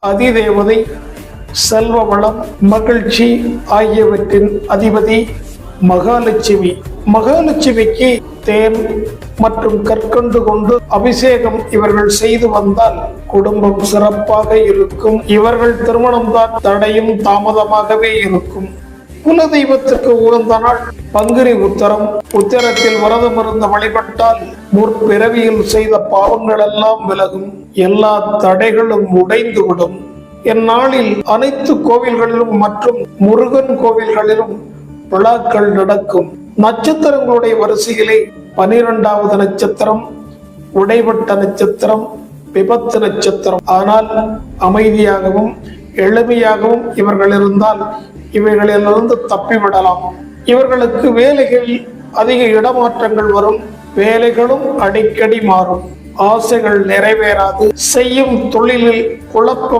அதிதேவதை, செல்வ வளம், மகிழ்ச்சி ஆகியவற்றின் அதிபதி மகாலட்சுமி. மகாலட்சுமிக்கு தேன் மற்றும் கற்கண்டு கொண்டு அபிஷேகம் இவர்கள் செய்து வந்தால் குடும்பம் சிறப்பாக இருக்கும். இவர்கள் திருமணம்தான் தடையும் தாமதமாகவே இருக்கும். குல தெய்வத்திற்கு உகந்த நாள் பங்குனி உத்தரம். உத்தரத்தில் விரதம் இருந்து வழிபட்டால் முற்பிறவியில் செய்த பாவங்கள் எல்லாம் விலகும், எல்லா தடைகளும் உடைந்துவிடும். இந்நாளில் அனைத்து கோவில்களிலும் மற்றும் முருகன் கோவில்களிலும் விழாக்கள் நடக்கும். நட்சத்திரங்களுடைய வரிசையிலே 12வது நட்சத்திரம் உடைபட்ட நட்சத்திரம் விபத்து நட்சத்திரம். ஆனால் அமைதியாகவும் எளிமையாகவும் இவர்கள் இருந்தால் இவைகளிலிருந்து தப்பிவிடலாம். இவர்களுக்கு வேலைகளில் அதிக இடமாற்றங்கள் வரும், வேலைகளும் அடிக்கடி மாறும், ஆசைகள் நிறைவேறாது, செய்யும் தொழிலில் குழப்பம்